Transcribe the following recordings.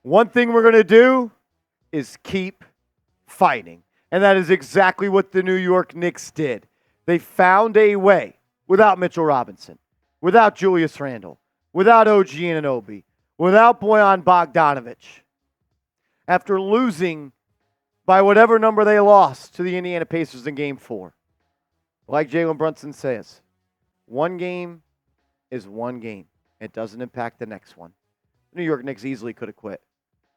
One thing we're going to do is keep fighting. And that is exactly what the New York Knicks did. They found a way without Mitchell Robinson, without Julius Randle, without OG Anunoby, without Bojan Bogdanovic. After losing by whatever number they lost to the Indiana Pacers in Game 4, like Jalen Brunson says, one game is one game. It doesn't impact the next one. The New York Knicks easily could have quit.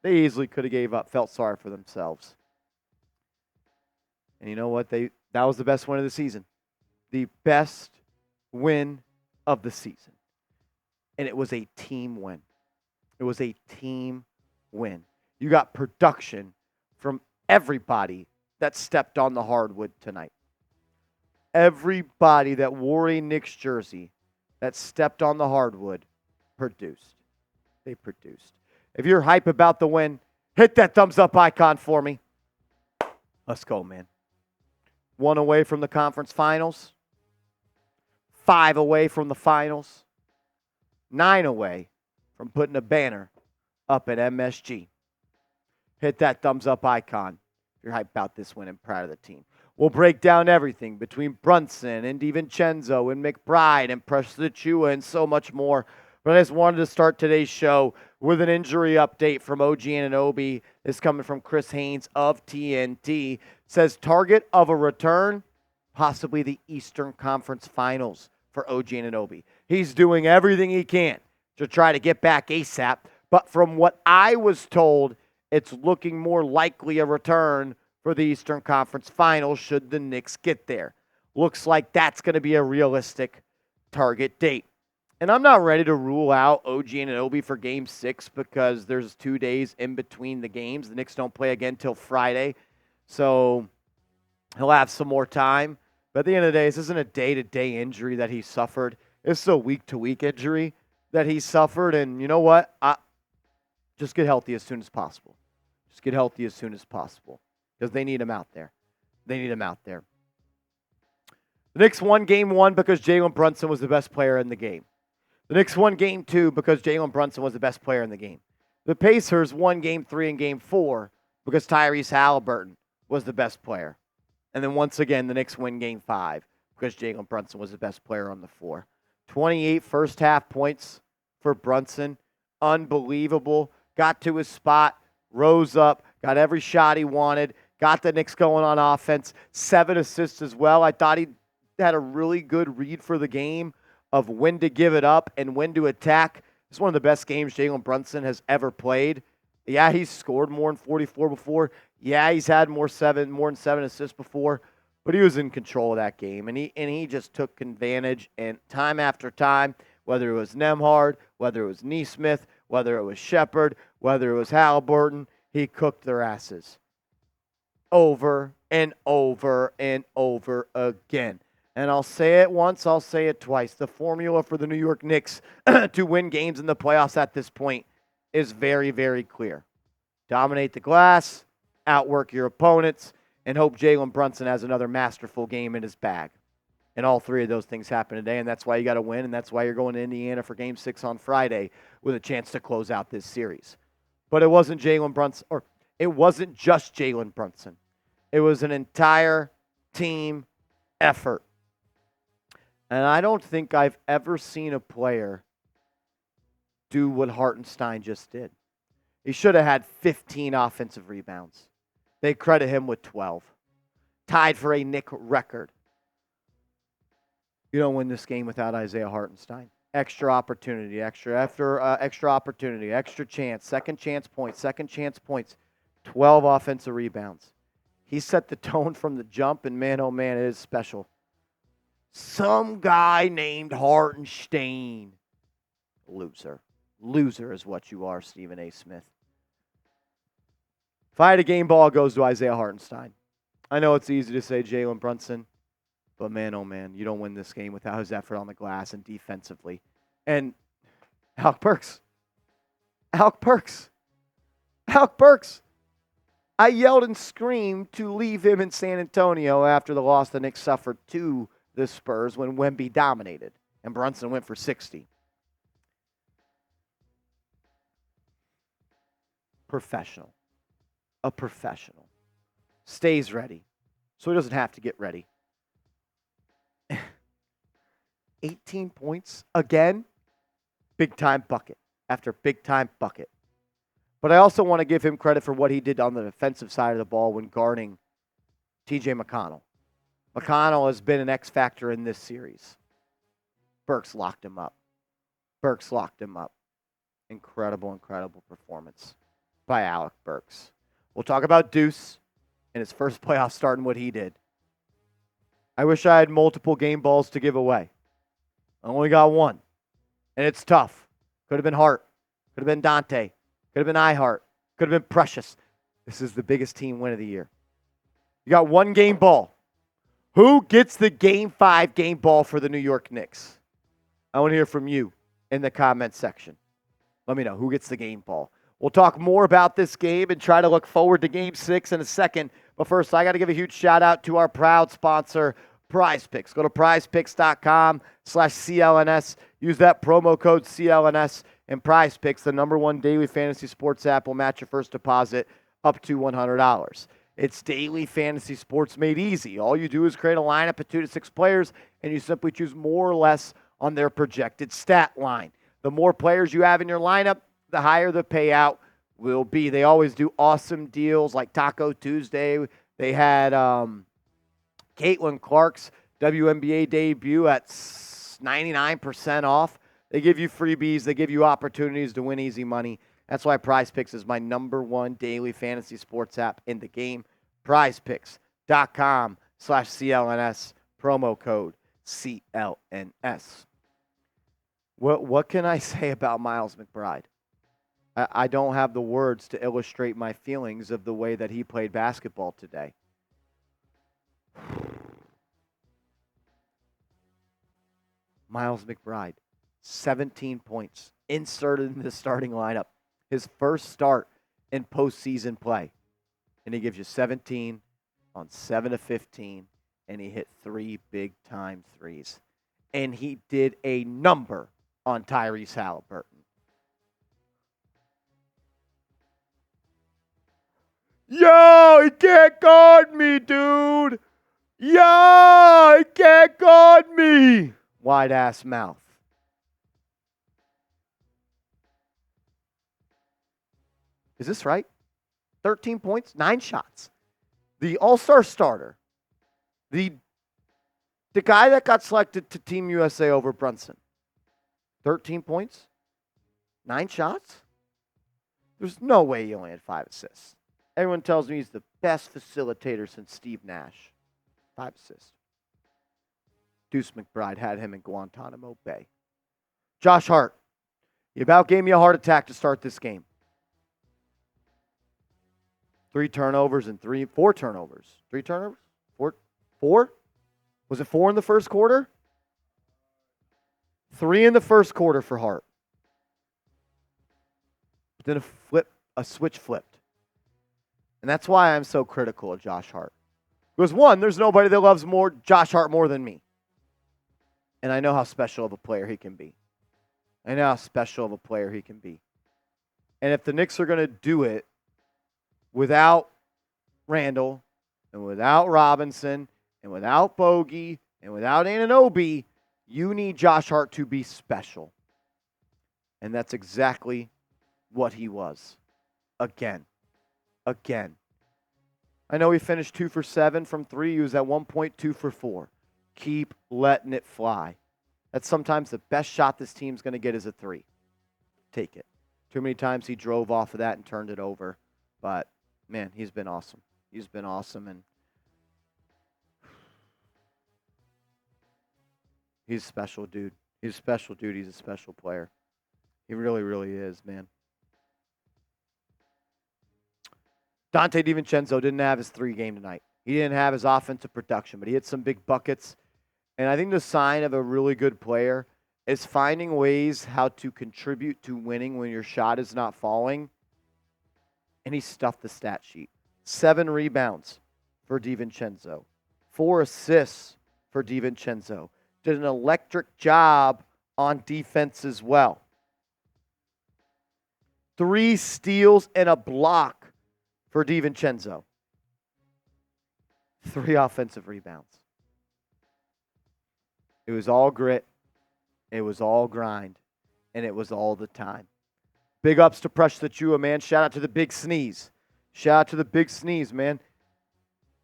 They easily could have gave up, felt sorry for themselves. And you know what? That was the best win of the season. The best win of the season. And it was a team win. It was a team win. You got production from everybody that stepped on the hardwood tonight. Everybody that wore a Knicks jersey that stepped on the hardwood produced. They produced. If you're hype about the win, hit that thumbs up icon for me. Let's go, man. 1 away from the conference finals. 5 away from the finals. 9 away from putting a banner up at MSG. Hit that thumbs up icon if you're hyped about this win and proud of the team. We'll break down everything between Brunson and DiVincenzo and McBride and Precious Achiuwa and so much more. But I just wanted to start today's show with an injury update from OG Anunoby. This coming from Chris Haynes of TNT. Says target of a return, possibly the Eastern Conference Finals for OG Anunoby. He's doing everything he can to try to get back ASAP. But from what I was told, it's looking more likely a return for the Eastern Conference Finals should the Knicks get there. Looks like that's going to be a realistic target date. And I'm not ready to rule out OG Anunoby for Game 6 because there's 2 days in between the games. The Knicks don't play again till Friday, so he'll have some more time. But at the end of the day, this isn't a day-to-day injury that he suffered. It's a week-to-week injury that he suffered. And you know what? Just get healthy as soon as possible. Just get healthy as soon as possible because they need him out there. They need him out there. The Knicks won Game 1 because Jalen Brunson was the best player in the game. The Knicks won Game 2 because Jalen Brunson was the best player in the game. The Pacers won Game 3 and Game 4 because Tyrese Halliburton was the best player. And then once again, the Knicks win Game 5 because Jalen Brunson was the best player on the floor. 28 first half points for Brunson. Unbelievable. Got to his spot, rose up, got every shot he wanted, got the Knicks going on offense. 7 assists as well. I thought he had a really good read for the game of when to give it up and when to attack. It's one of the best games Jalen Brunson has ever played. Yeah, he's scored more than 44 before. Yeah, he's had more than 7 assists before, but he was in control of that game, and he just took advantage. And time after time, whether it was Nembhard, whether it was Nesmith, whether it was Shepard, whether it was Halliburton, he cooked their asses over and over and over again. And I'll say it once, I'll say it twice. The formula for the New York Knicks to win games in the playoffs at this point is very, very clear. Dominate the glass, outwork your opponents, and hope Jalen Brunson has another masterful game in his bag. And all 3 of those things happen today, and that's why you got to win, and that's why you're going to Indiana for Game 6 on Friday with a chance to close out this series. But it wasn't Jalen Brunson, or it wasn't just Jalen Brunson. It was an entire team effort. And I don't think I've ever seen a player do what Hartenstein just did. He should have had 15 offensive rebounds. They credit him with 12. Tied for a Knick record. You don't win this game without Isaiah Hartenstein. Extra opportunity, extra opportunity, extra chance, second chance points. 12 offensive rebounds. He set the tone from the jump, and man, oh man, it is special. Some guy named Hartenstein. Loser. Loser is what you are, Stephen A. Smith. If I had a game ball, it goes to Isaiah Hartenstein. I know it's easy to say Jalen Brunson, but man, oh man, you don't win this game without his effort on the glass and defensively. And Alec Burks. I yelled and screamed to leave him in San Antonio after the loss the Knicks suffered to the Spurs when Wemby dominated and Brunson went for 60. professional. A professional. Stays ready, so he doesn't have to get ready. 18 points again. Big time bucket after big time bucket. But I also want to give him credit for what he did on the defensive side of the ball when guarding TJ McConnell. McConnell has been an X factor in this series. Burks locked him up. Incredible, incredible performance by Alec Burks. We'll talk about Deuce in his first playoff start and what he did. I wish I had multiple game balls to give away. I only got one, and it's tough. Could have been Hart. Could have been Dante. Could have been iHeart. Could have been Precious. This is the biggest team win of the year. You got one game ball. Who gets the Game 5 game ball for the New York Knicks? I want to hear from you in the comment section. Let me know who gets the game ball. We'll talk more about this game and try to look forward to Game 6 in a second. But first, I got to give a huge shout out to our proud sponsor, Prize Picks. Go to prizepicks.com/CLNS. Use that promo code CLNS, and Prize Picks, the #1 daily fantasy sports app, will match your first deposit up to $100. It's daily fantasy sports made easy. All you do is create a lineup of 2 to 6 players, and you simply choose more or less on their projected stat line. The more players you have in your lineup, the higher the payout will be. They always do awesome deals like Taco Tuesday. They had Caitlin Clark's WNBA debut at 99% off. They give you freebies. They give you opportunities to win easy money. That's why Prize Picks is my #1 daily fantasy sports app in the game. PrizePicks.com/CLNS, promo code CLNS. What can I say about Miles McBride? I don't have the words to illustrate my feelings of the way that he played basketball today. Miles McBride, 17 points, inserted in the starting lineup. His first start in postseason play. And he gives you 17 on 7 of 15, and he hit 3 big-time threes. And he did a number on Tyrese Halliburton. Yo, he can't guard me, dude. Yo, he can't guard me. Wide-ass mouth. Is this right? 13 points, 9 shots. The all-star starter. The guy that got selected to Team USA over Brunson. 13 points, 9 shots. There's no way he only had 5 assists. Everyone tells me he's the best facilitator since Steve Nash. 5 assists. Deuce McBride had him in Guantanamo Bay. Josh Hart. He about gave me a heart attack to start this game. 3 turnovers and 4 turnovers. 3 turnovers? 4? Was it 4 in the first quarter? 3 in the first quarter for Hart. But then a switch flipped. And that's why I'm so critical of Josh Hart. Because one, there's nobody that loves Josh Hart more than me. And I know how special of a player he can be. And if the Knicks are going to do it without Randall and without Robinson and without Bogey and without Anunoby, you need Josh Hart to be special. And that's exactly what he was. Again. I know he finished 2 for 7 from 3. He was at 1.2 for 4. Keep letting it fly. That's sometimes the best shot this team's going to get is a 3. Take it. Too many times he drove off of that and turned it over. But, man, he's been awesome. And he's a special dude. He's a special dude. He's a special player. He really, really is, man. Dante DiVincenzo didn't have his 3 game tonight. He didn't have his offensive production, but he had some big buckets. And I think the sign of a really good player is finding ways how to contribute to winning when your shot is not falling. And he stuffed the stat sheet. 7 rebounds for DiVincenzo. 4 assists for DiVincenzo. Did an electric job on defense as well. 3 steals and a block for DiVincenzo. 3 offensive rebounds. It was all grit. It was all grind. And it was all the time. Big ups to Precious Achiuwa, man. Shout out to the big sneeze. Shout out to the big sneeze, man.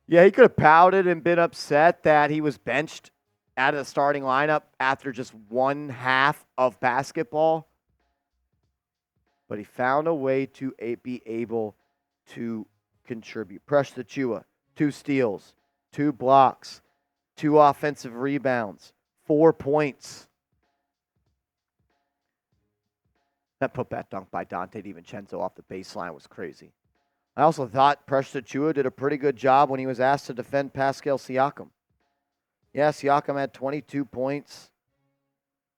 Yeah, he could have pouted and been upset that he was benched out of the starting lineup after just one half of basketball. But he found a way to be able to contribute. Precious Achiuwa, 2 steals, 2 blocks, 2 offensive rebounds, 4 points. That putback dunk by Donte DiVincenzo off the baseline was crazy. I also thought Precious Achiuwa did a pretty good job when he was asked to defend Pascal Siakam. Yeah, Siakam had 22 points,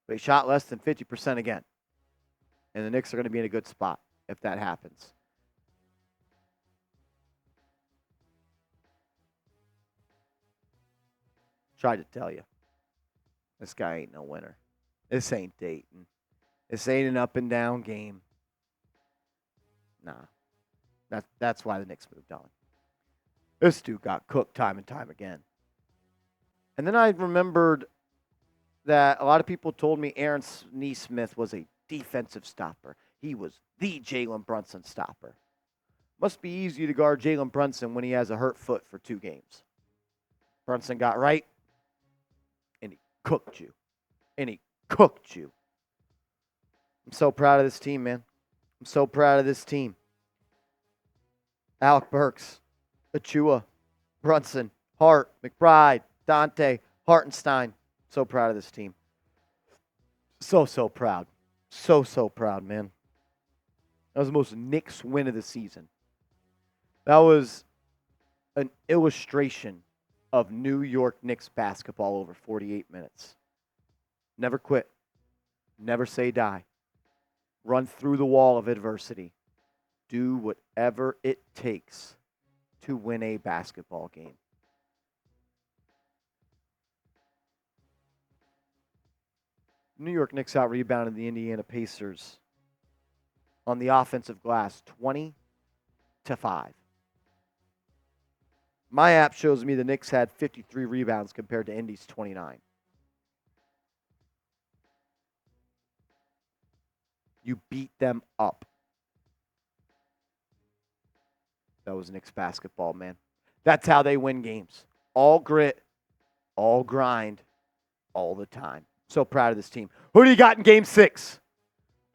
but he shot less than 50% again. And the Knicks are going to be in a good spot if that happens. Tried to tell you, this guy ain't no winner. This ain't Dayton. This ain't an up and down game. Nah. That's why the Knicks moved on. This dude got cooked time and time again. And then I remembered that a lot of people told me Aaron Nesmith was a defensive stopper. He was the Jalen Brunson stopper. Must be easy to guard Jalen Brunson when he has a hurt foot for 2 games. Brunson got right, and he cooked you. And he cooked you. I'm so proud of this team, man. I'm so proud of this team. Alec, Burks, Achiuwa, Brunson, Hart, McBride, Donte, Hartenstein. So proud of this team. So proud. So proud, man. That was the most Knicks win of the season. That was an illustration of New York Knicks basketball over 48 minutes. Never quit. Never say die. Run through the wall of adversity. Do whatever it takes to win a basketball game. New York Knicks out-rebounded the Indiana Pacers on the offensive glass 20-5. My app shows me the Knicks had 53 rebounds compared to Indy's 29. You beat them up. That was Knicks basketball, man. That's how they win games. All grit, all grind, all the time. So proud of this team. Who do you got in Game 6?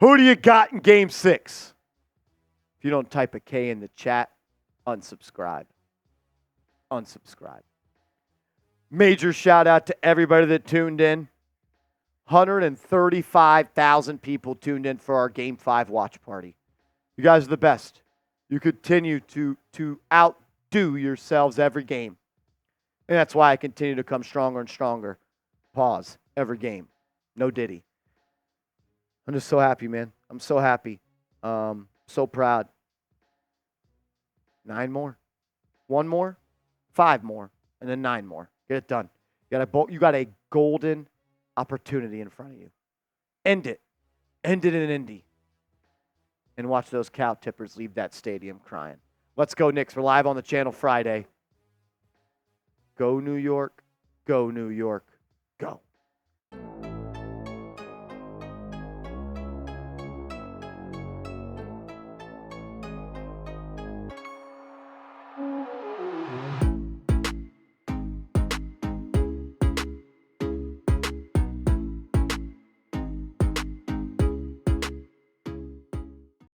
Who do you got in Game 6? If you don't type a K in the chat, unsubscribe. Unsubscribe. Major shout out to everybody that tuned in. 135,000 people tuned in for our Game 5 watch party. You guys are the best. You continue to outdo yourselves every game. And that's why I continue to come stronger and stronger. Pause. Every game. No Diddy. I'm just so happy, man. I'm so happy. So proud. 9 more. 1 more. 5 more. And then 9 more. Get it done. You got a golden opportunity in front of you. End it. End it in Indy. And watch those cow tippers leave that stadium crying. Let's go, Knicks. We're live on the channel Friday. Go, New York. Go, New York. Go.